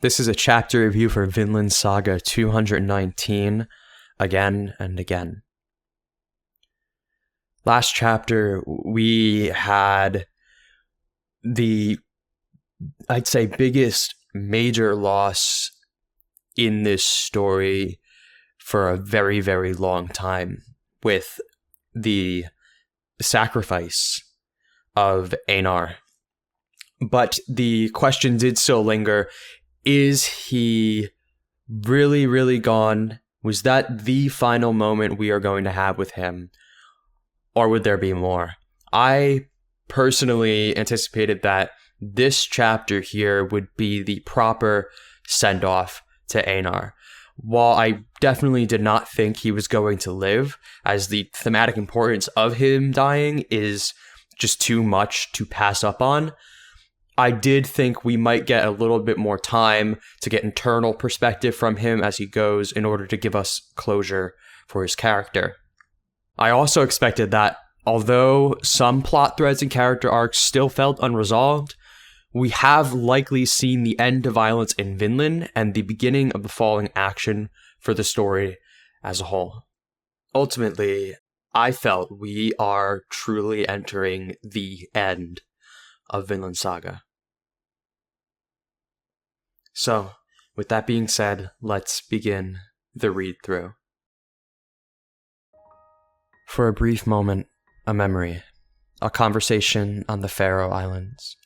This is a chapter review for Vinland Saga 219, again and again. Last chapter, we had the, I'd say, biggest major loss in this story for a very, very long time, with the sacrifice of Anar. But the question did still linger. Is he really, really gone? Was that the final moment we are going to have with him? Or would there be more? I personally anticipated that this chapter here would be the proper send-off to Anar. While I definitely did not think he was going to live, as the thematic importance of him dying is just too much to pass up on, I did think we might get a little bit more time to get internal perspective from him as he goes in order to give us closure for his character. I also expected that, although some plot threads and character arcs still felt unresolved, we have likely seen the end to violence in Vinland and the beginning of the falling action for the story as a whole. Ultimately, I felt we are truly entering the end of Vinland Saga. So, with that being said, let's begin the read-through. For a brief moment, a memory, a conversation on the Faroe Islands.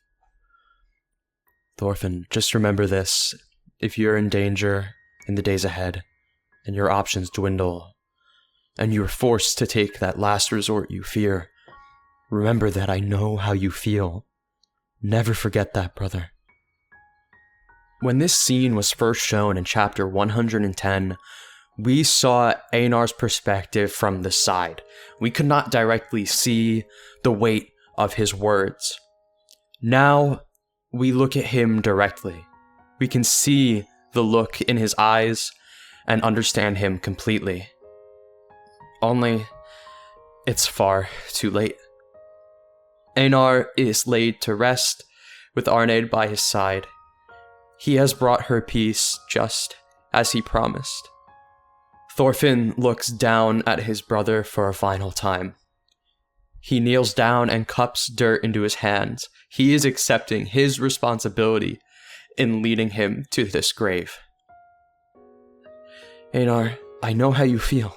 Thorfinn, just remember this. If you're in danger in the days ahead, and your options dwindle, and you're forced to take that last resort you fear, remember that I know how you feel. Never forget that, brother. When this scene was first shown in chapter 110, we saw Einar's perspective from the side. We could not directly see the weight of his words. Now, we look at him directly. We can see the look in his eyes and understand him completely. Only, it's far too late. Anar is laid to rest with Arneid by his side. He has brought her peace just as he promised. Thorfinn looks down at his brother for a final time. He kneels down and cups dirt into his hands. He is accepting his responsibility in leading him to this grave. Anar, I know how you feel.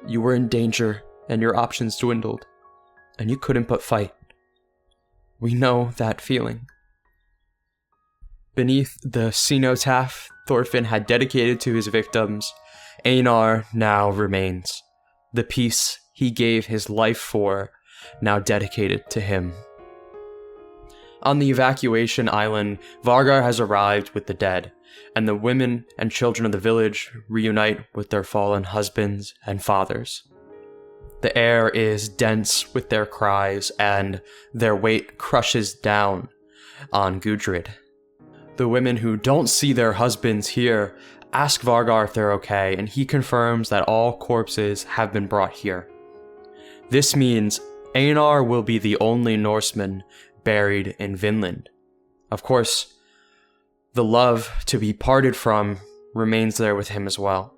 You were in danger and your options dwindled, and you couldn't but fight. We know that feeling. Beneath the cenotaph Thorfinn had dedicated to his victims, Anar now remains. The peace he gave his life for, now dedicated to him. On the evacuation island, Vargar has arrived with the dead, and the women and children of the village reunite with their fallen husbands and fathers. The air is dense with their cries, and their weight crushes down on Gudrid. The women who don't see their husbands here ask Vargar if they're okay, and he confirms that all corpses have been brought here. This means Anar will be the only Norseman buried in Vinland. Of course, the love to be parted from remains there with him as well.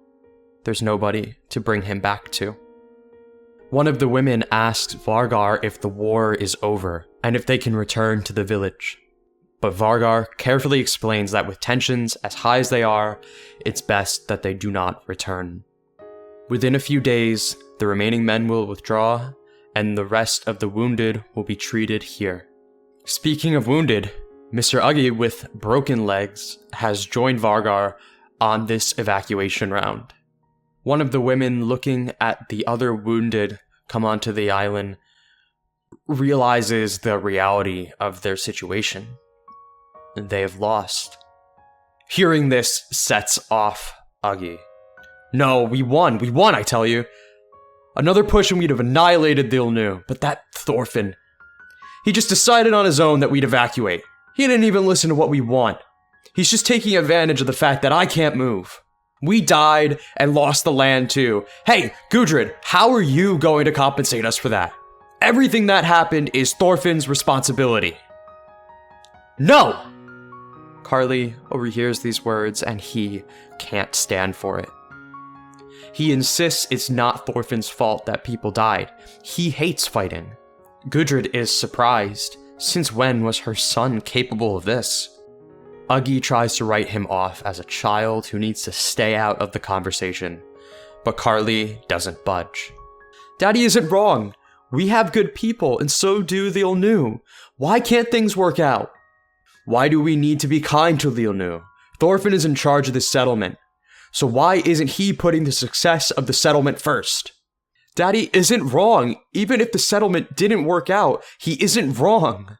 There's nobody to bring him back to. One of the women asks Vargar if the war is over, and if they can return to the village. But Vargar carefully explains that with tensions as high as they are, it's best that they do not return. Within a few days, the remaining men will withdraw, and the rest of the wounded will be treated here. Speaking of wounded, Mr. Uggy with broken legs has joined Vargar on this evacuation round. One of the women looking at the other wounded come onto the island realizes the reality of their situation. They have lost. Hearing this sets off Uggy. No, we won, I tell you. Another push and we'd have annihilated the Ilnu, but that Thorfinn, he just decided on his own that we'd evacuate. He didn't even listen to what we want. He's just taking advantage of the fact that I can't move. We died and lost the land too. Hey, Gudrid, how are you going to compensate us for that? Everything that happened is Thorfinn's responsibility. No! Karli overhears these words and he can't stand for it. He insists it's not Thorfinn's fault that people died. He hates fighting. Gudrid is surprised. Since when was her son capable of this? Uggi tries to write him off as a child who needs to stay out of the conversation, but Karli doesn't budge. Daddy isn't wrong. We have good people, and so do the Olnu. Why can't things work out? Why do we need to be kind to Lielnu? Thorfinn is in charge of this settlement, so why isn't he putting the success of the settlement first? Daddy isn't wrong. Even if the settlement didn't work out, he isn't wrong.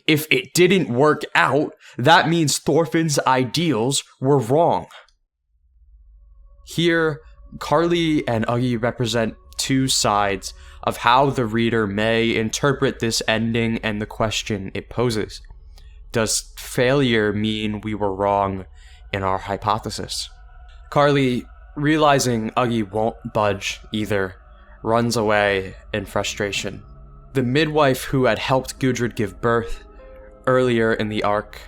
If it didn't work out, that means Thorfinn's ideals were wrong. Here, Karli and Uggi represent two sides of how the reader may interpret this ending and the question it poses. Does failure mean we were wrong in our hypothesis? Karli, realizing Uggi won't budge either, runs away in frustration. The midwife who had helped Gudrid give birth earlier in the arc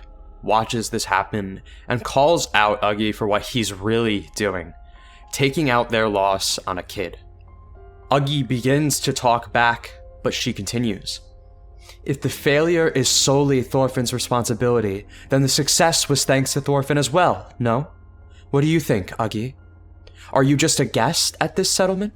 watches this happen and calls out Uggi for what he's really doing, taking out their loss on a kid. Uggi begins to talk back, but she continues. If the failure is solely Thorfinn's responsibility, then the success was thanks to Thorfinn as well, no? What do you think, Uggi? Are you just a guest at this settlement?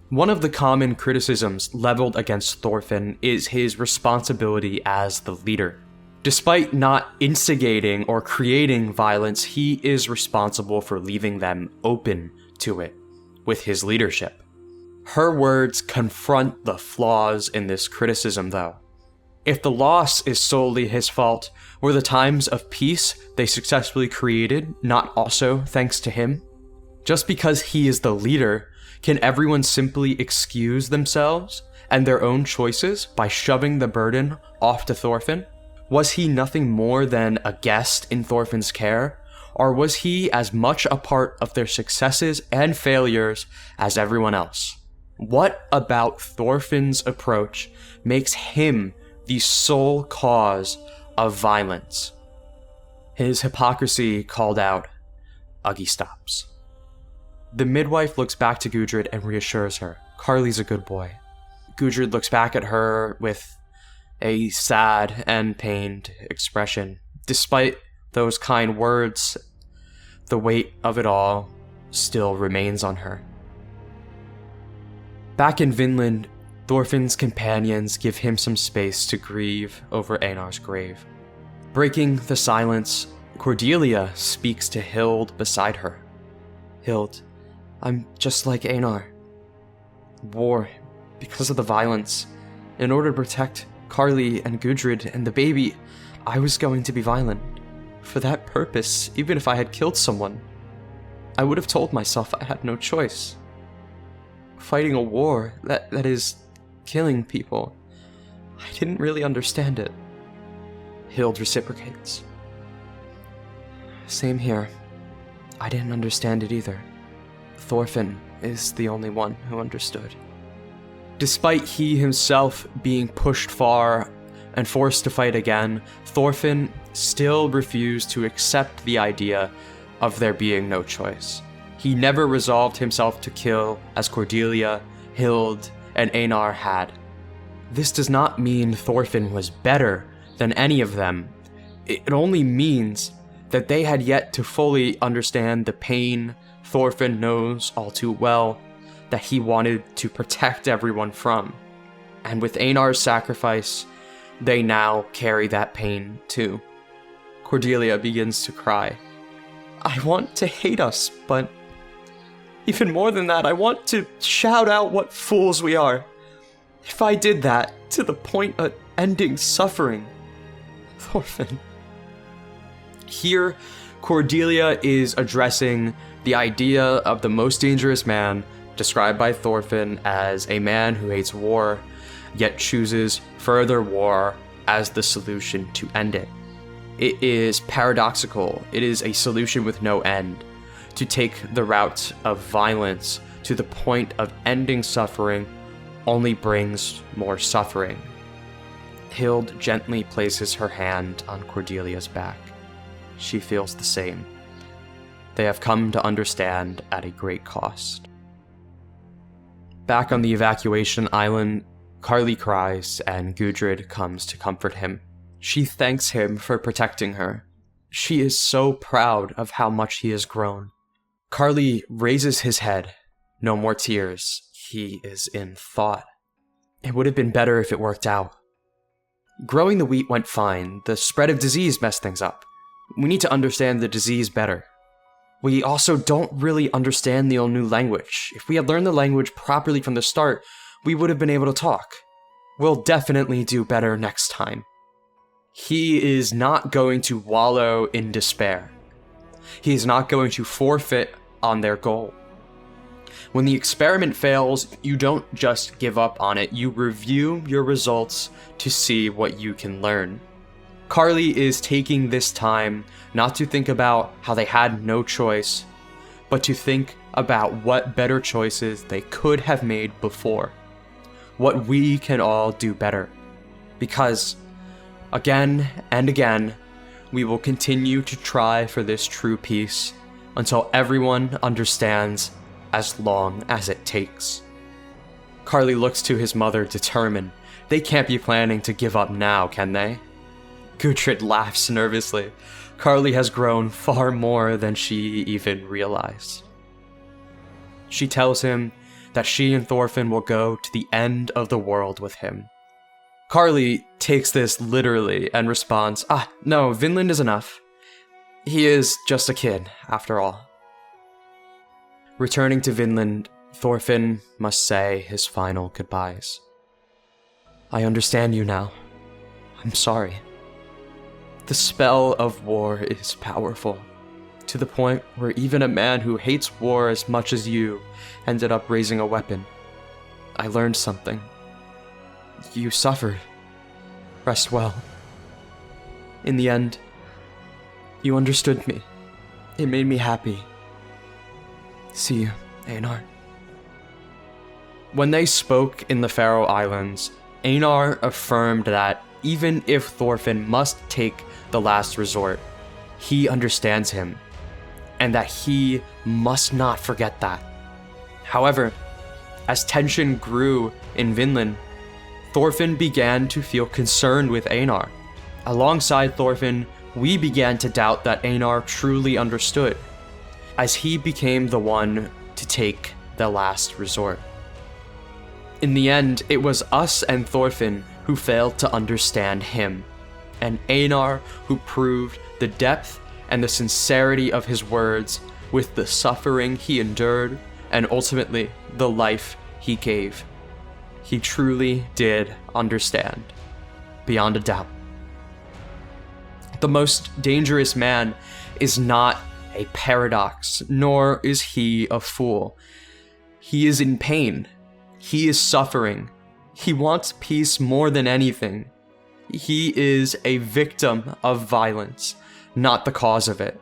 One of the common criticisms leveled against Thorfinn is his responsibility as the leader. Despite not instigating or creating violence, he is responsible for leaving them open to it with his leadership. Her words confront the flaws in this criticism, though. If the loss is solely his fault, were the times of peace they successfully created not also thanks to him? Just because he is the leader, can everyone simply excuse themselves and their own choices by shoving the burden off to Thorfinn? Was he nothing more than a guest in Thorfinn's care, or was he as much a part of their successes and failures as everyone else? What about Thorfinn's approach makes him the sole cause of violence? His hypocrisy called out, Uggi stops. The midwife looks back to Gudrid and reassures her, Karli's a good boy. Gudrid looks back at her with a sad and pained expression. Despite those kind words, the weight of it all still remains on her. Back in Vinland, Thorfinn's companions give him some space to grieve over Anar's grave. Breaking the silence, Cordelia speaks to Hild beside her. Hild, I'm just like Anar. War, because of the violence. In order to protect Karli and Gudrid and the baby, I was going to be violent. For that purpose, even if I had killed someone, I would have told myself I had no choice. Fighting a war, that is, killing people, I didn't really understand it. Hild reciprocates. Same here. I didn't understand it either. Thorfinn is the only one who understood. Despite he himself being pushed far and forced to fight again, Thorfinn still refused to accept the idea of there being no choice. He never resolved himself to kill as Cordelia, Hild, and Anar had. This does not mean Thorfinn was better than any of them. It only means that they had yet to fully understand the pain Thorfinn knows all too well that he wanted to protect everyone from. And with Anar's sacrifice, they now carry that pain too. Cordelia begins to cry. I want to hate us, but even more than that, I want to shout out what fools we are. If I did that to the point of ending suffering, Thorfinn. Here, Cordelia is addressing the idea of the most dangerous man, described by Thorfinn as a man who hates war, yet chooses further war as the solution to end it. It is paradoxical. It is a solution with no end. To take the route of violence to the point of ending suffering only brings more suffering. Hild gently places her hand on Cordelia's back. she feels the same. They have come to understand at a great cost. Back on the evacuation island, Karli cries and Gudrid comes to comfort him. She thanks him for protecting her. She is so proud of how much he has grown. Karli raises his head. No more tears. He is in thought. It would have been better if it worked out. Growing the wheat went fine. The spread of disease messed things up. We need to understand the disease better. We also don't really understand the old new language. If we had learned the language properly from the start, we would have been able to talk. We'll definitely do better next time. He is not going to wallow in despair. He is not going to forfeit on their goal. When the experiment fails, you don't just give up on it. You review your results to see what you can learn. Karli is taking this time not to think about how they had no choice, but to think about what better choices they could have made before. What we can all do better. Because, again and again, we will continue to try for this true peace until everyone understands, as long as it takes. Karli looks to his mother determined. They can't be planning to give up now, can they? Gudrid laughs nervously. Karli has grown far more than she even realized. She tells him that she and Thorfinn will go to the end of the world with him. Karli takes this literally and responds, no, Vinland is enough. He is just a kid, after all. Returning to Vinland, Thorfinn must say his final goodbyes. I understand you now. I'm sorry. The spell of war is powerful, to the point where even a man who hates war as much as you ended up raising a weapon. I learned something. You suffered. Rest well. In the end, you understood me. It made me happy. See you, Anar. When they spoke in the Faroe Islands, Anar affirmed that even if Thorfinn must take the last resort, he understands him, and that he must not forget that. However, as tension grew in Vinland, Thorfinn began to feel concerned with Anar. Alongside Thorfinn, we began to doubt that Anar truly understood, as he became the one to take the last resort. In the end, it was us and Thorfinn who failed to understand him, and Anar who proved the depth and the sincerity of his words with the suffering he endured and ultimately the life he gave. He truly did understand, beyond a doubt. The most dangerous man is not a paradox, nor is he a fool. He is in pain. He is suffering. He wants peace more than anything. He is a victim of violence, not the cause of it.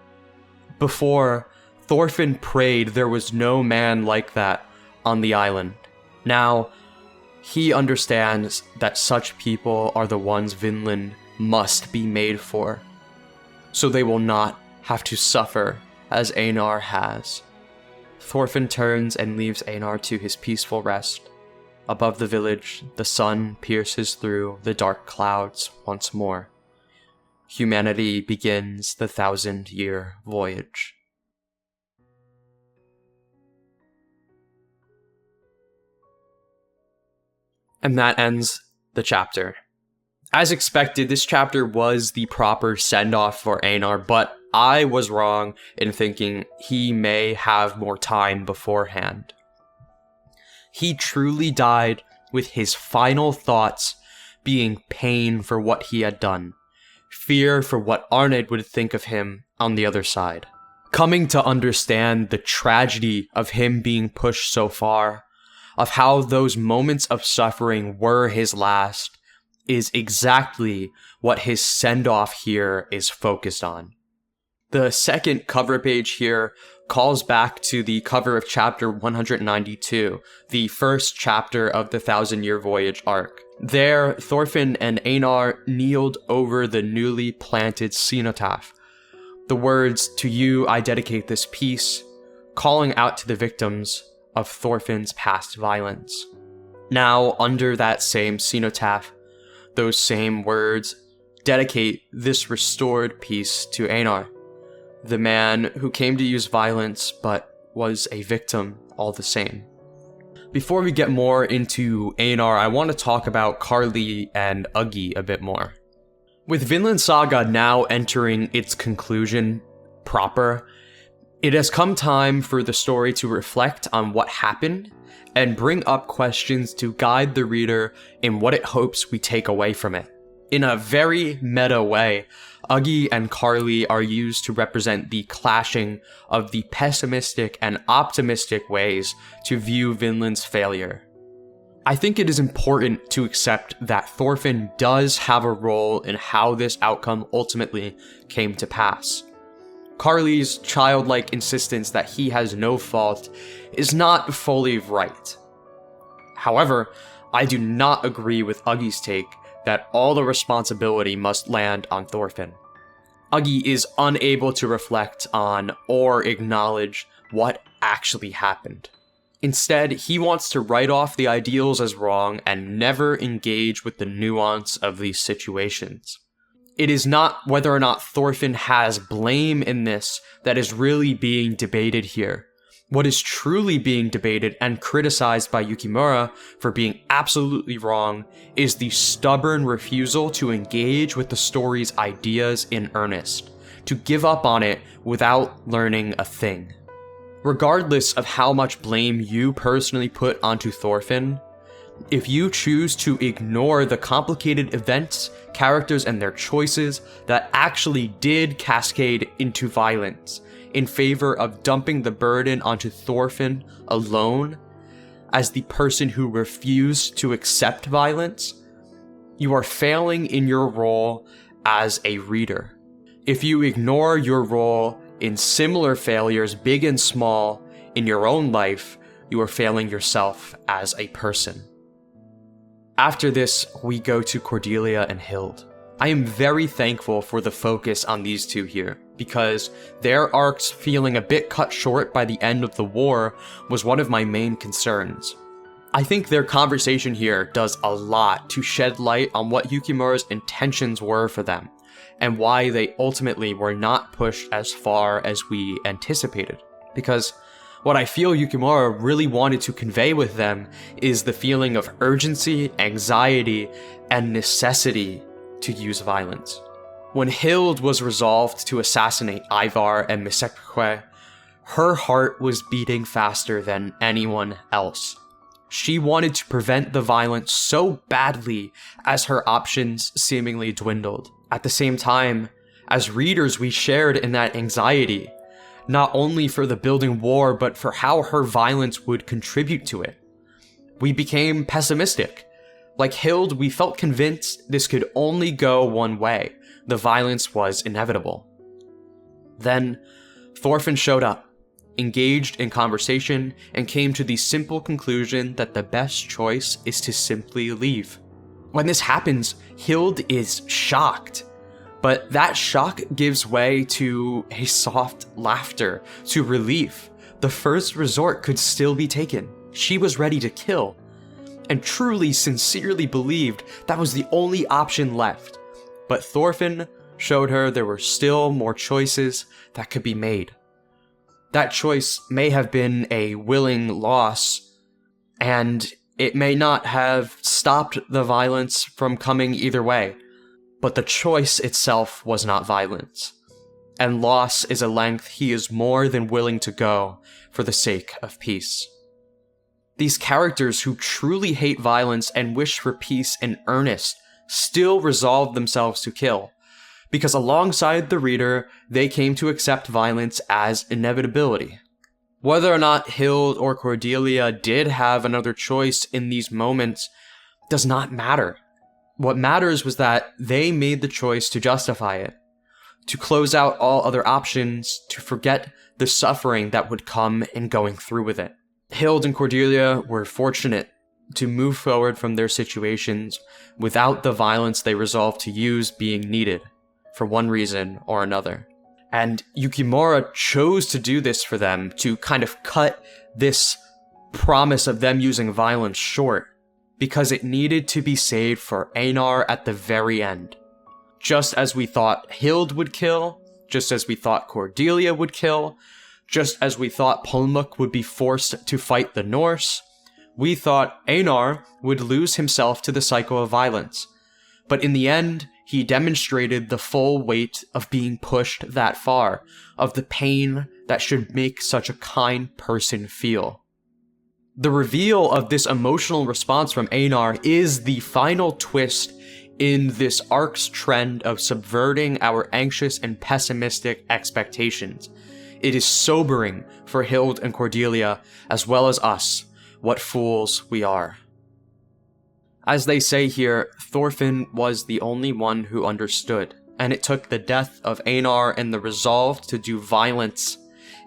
Before, Thorfinn prayed there was no man like that on the island. Now, he understands that such people are the ones Vinland must be made for, so they will not have to suffer as Anar has. Thorfinn turns and leaves Anar to his peaceful rest. Above the village, the sun pierces through the dark clouds once more. Humanity begins the 1,000-year voyage. And that ends the chapter. As expected, this chapter was the proper send-off for Anar, but I was wrong in thinking he may have more time beforehand. He truly died with his final thoughts being pain for what he had done, fear for what Arnid would think of him on the other side. Coming to understand the tragedy of him being pushed so far, of how those moments of suffering were his last, is exactly what his send-off here is focused on. The second cover page here calls back to the cover of chapter 192, the first chapter of the 1,000-year voyage arc. There, Thorfinn and Anar kneeled over the newly planted cenotaph, The words, "To you I dedicate this piece," calling out to the victims of Thorfinn's past violence. Now, under that same cenotaph, those same words dedicate this restored piece to Anar, the man who came to use violence but was a victim all the same. Before we get more into Anar, I want to talk about Karli and Uggi a bit more. With Vinland Saga now entering its conclusion proper, it has come time for the story to reflect on what happened and bring up questions to guide the reader in what it hopes we take away from it. In a very meta way, Uggi and Karli are used to represent the clashing of the pessimistic and optimistic ways to view Vinland's failure. I think it is important to accept that Thorfinn does have a role in how this outcome ultimately came to pass. Karli's childlike insistence that he has no fault is not fully right. However, I do not agree with Uggi's take that all the responsibility must land on Thorfinn. Uggi is unable to reflect on or acknowledge what actually happened. Instead, he wants to write off the ideals as wrong and never engage with the nuance of these situations. It is not whether or not Thorfinn has blame in this that is really being debated here. What is truly being debated and criticized by Yukimura for being absolutely wrong is the stubborn refusal to engage with the story's ideas in earnest, to give up on it without learning a thing. Regardless of how much blame you personally put onto Thorfinn, if you choose to ignore the complicated events, characters, and their choices that actually did cascade into violence, in favor of dumping the burden onto Thorfinn alone, as the person who refused to accept violence, you are failing in your role as a reader. If you ignore your role in similar failures, big and small, in your own life, you are failing yourself as a person. After this, we go to Cordelia and Hild. I am very thankful for the focus on these two here, because their arcs feeling a bit cut short by the end of the war was one of my main concerns. I think their conversation here does a lot to shed light on what Yukimura's intentions were for them, and why they ultimately were not pushed as far as we anticipated. Because what I feel Yukimura really wanted to convey with them is the feeling of urgency, anxiety, and necessity to use violence. When Hild was resolved to assassinate Ivar and Misekwe, her heart was beating faster than anyone else. She wanted to prevent the violence so badly as her options seemingly dwindled. At the same time, as readers, we shared in that anxiety, not only for the building war, but for how her violence would contribute to it. We became pessimistic. Like Hild, we felt convinced this could only go one way. The violence was inevitable. Then, Thorfinn showed up, engaged in conversation, and came to the simple conclusion that the best choice is to simply leave. When this happens, Hild is shocked. But that shock gives way to a soft laughter, to relief. The first resort could still be taken. She was ready to kill, and truly, sincerely believed that was the only option left. But Thorfinn showed her there were still more choices that could be made. That choice may have been a willing loss, and it may not have stopped the violence from coming either way. But the choice itself was not violence, and loss is a length he is more than willing to go for the sake of peace. These characters who truly hate violence and wish for peace in earnest still resolve themselves to kill, because alongside the reader, they came to accept violence as inevitability. Whether or not Hild or Cordelia did have another choice in these moments does not matter. What matters was that they made the choice to justify it, to close out all other options, to forget the suffering that would come in going through with it. Hild and Cordelia were fortunate to move forward from their situations without the violence they resolved to use being needed, for one reason or another. And Yukimura chose to do this for them, to kind of cut this promise of them using violence short, because it needed to be saved for Anar at the very end. Just as we thought Hild would kill, just as we thought Cordelia would kill, just as we thought Pulmuk would be forced to fight the Norse, we thought Anar would lose himself to the cycle of violence. But in the end, he demonstrated the full weight of being pushed that far, of the pain that should make such a kind person feel. The reveal of this emotional response from Anar is the final twist in this arc's trend of subverting our anxious and pessimistic expectations. It is sobering for Hild and Cordelia, as well as us, what fools we are. As they say here, Thorfinn was the only one who understood, and it took the death of Anar and the resolve to do violence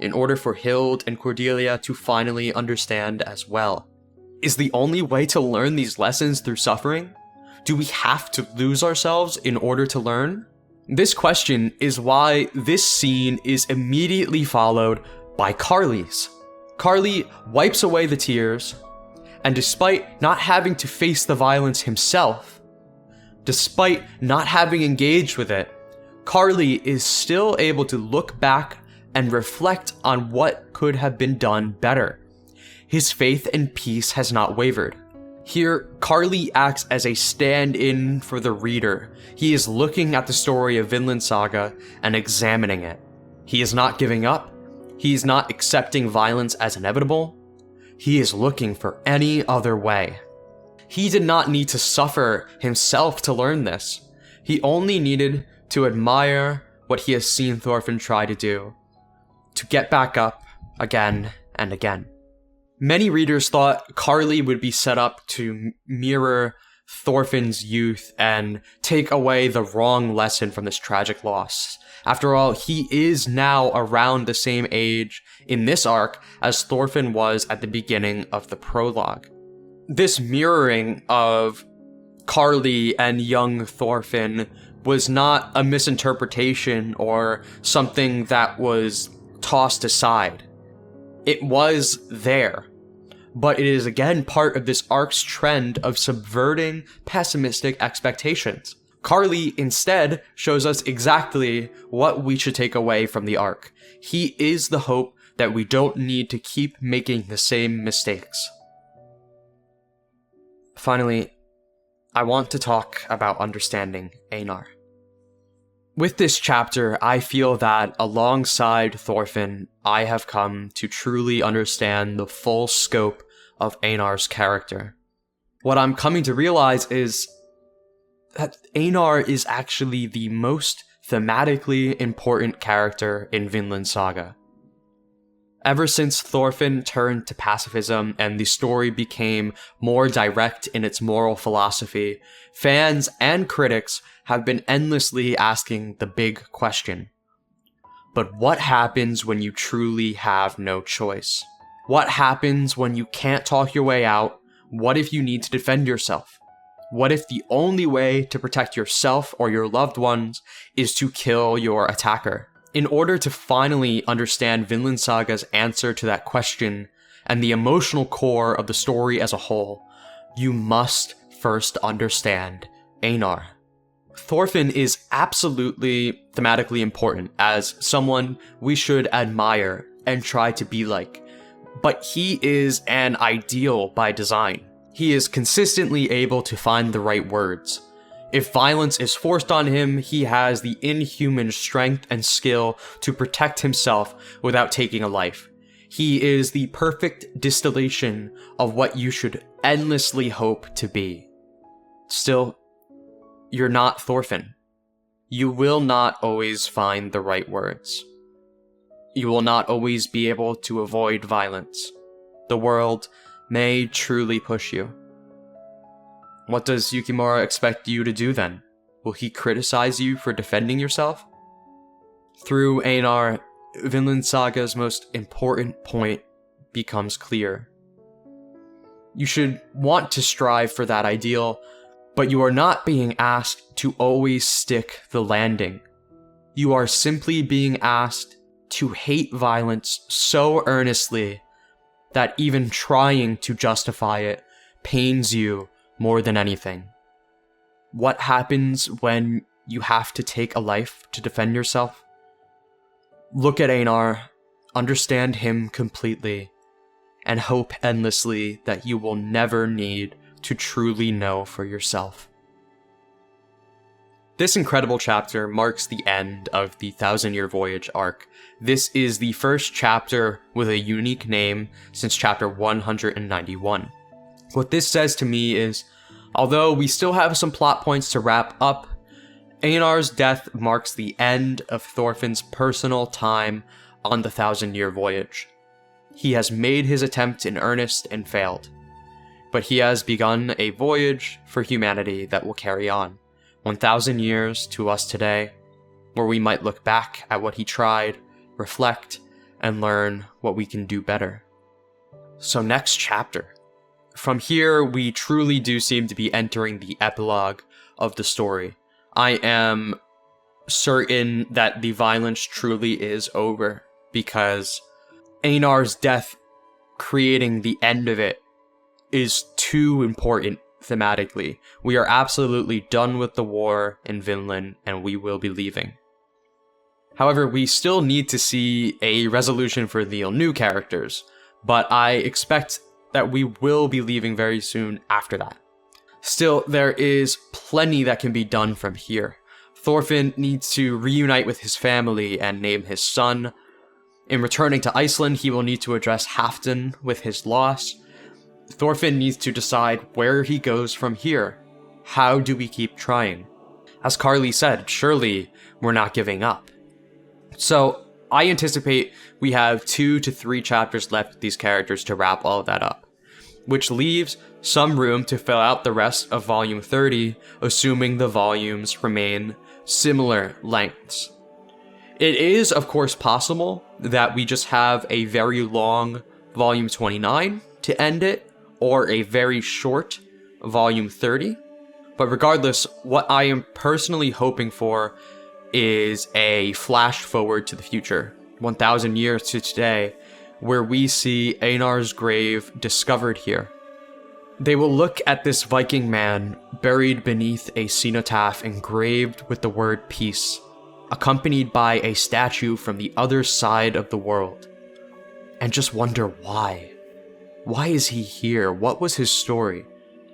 in order for Hild and Cordelia to finally understand as well. Is the only way to learn these lessons through suffering? Do we have to lose ourselves in order to learn? This question is why this scene is immediately followed by Karli's. Karli wipes away the tears, and despite not having to face the violence himself, despite not having engaged with it, Karli is still able to look back and reflect on what could have been done better. His faith and peace has not wavered. Here, Karli acts as a stand-in for the reader. He is looking at the story of Vinland Saga and examining it. He is not giving up. He is not accepting violence as inevitable. He is looking for any other way. He did not need to suffer himself to learn this. He only needed to admire what he has seen Thorfinn try to do, to get back up again and again. Many readers thought Karli would be set up to mirror Thorfinn's youth and take away the wrong lesson from this tragic loss. After all, he is now around the same age in this arc as Thorfinn was at the beginning of the prologue. This mirroring of Karli and young Thorfinn was not a misinterpretation or something that was tossed aside. It was there, but it is again part of this arc's trend of subverting pessimistic expectations. Karli instead shows us exactly what we should take away from the arc. He is the hope that we don't need to keep making the same mistakes. Finally, I want to talk about understanding Anar. With this chapter, I feel that alongside Thorfinn, I have come to truly understand the full scope of Anar's character. What I'm coming to realize is that Anar is actually the most thematically important character in Vinland Saga. Ever since Thorfinn turned to pacifism and the story became more direct in its moral philosophy, fans and critics have been endlessly asking the big question. But what happens when you truly have no choice? What happens when you can't talk your way out? What if you need to defend yourself? What if the only way to protect yourself or your loved ones is to kill your attacker? In order to finally understand Vinland Saga's answer to that question and the emotional core of the story as a whole, you must first understand Anar. Thorfinn is absolutely thematically important as someone we should admire and try to be like, but he is an ideal by design. He is consistently able to find the right words. If violence is forced on him, he has the inhuman strength and skill to protect himself without taking a life. He is the perfect distillation of what you should endlessly hope to be. Still, you're not Thorfinn. You will not always find the right words. You will not always be able to avoid violence. The world may truly push you. What does Yukimura expect you to do then? Will he criticize you for defending yourself? Through Anar, Vinland Saga's most important point becomes clear. You should want to strive for that ideal, but you are not being asked to always stick the landing. You are simply being asked to hate violence so earnestly that even trying to justify it pains you more than anything. What happens when you have to take a life to defend yourself? Look at Anar, understand him completely, and hope endlessly that you will never need to truly know for yourself. This incredible chapter marks the end of the Thousand Year Voyage arc. This is the first chapter with a unique name since chapter 191. What this says to me is, although we still have some plot points to wrap up, Anar's death marks the end of Thorfinn's personal time on the Thousand Year Voyage. He has made his attempt in earnest and failed, but he has begun a voyage for humanity that will carry on 1,000 years to us today, where we might look back at what he tried, reflect, and learn what we can do better. So next chapter. From here, we truly do seem to be entering the epilogue of the story. I am certain that the violence truly is over, because Anar's death, creating the end of it, is too important thematically. We are absolutely done with the war in Vinland, and we will be leaving. However, we still need to see a resolution for the new characters, but I expect that we will be leaving very soon after that. Still, there is plenty that can be done from here. Thorfinn needs to reunite with his family and name his son. In returning to Iceland, he will need to address Halfdan with his loss. Thorfinn needs to decide where he goes from here. How do we keep trying? As Karli said, surely we're not giving up. So I anticipate we have 2 to 3 chapters left with these characters to wrap all of that up, which leaves some room to fill out the rest of Volume 30, assuming the volumes remain similar lengths. It is, of course, possible that we just have a very long Volume 29 to end it, or a very short Volume 30. But regardless, what I am personally hoping for is a flash forward to the future, 1,000 years to today, where we see Anar's grave discovered here. They will look at this Viking man buried beneath a cenotaph engraved with the word peace, accompanied by a statue from the other side of the world, and just wonder why. Why is he here? What was his story?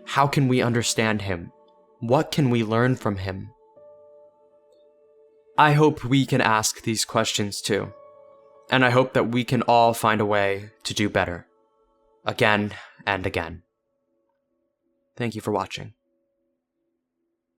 How can we understand him? What can we learn from him? I hope we can ask these questions too, and I hope that we can all find a way to do better, again and again. Thank you for watching.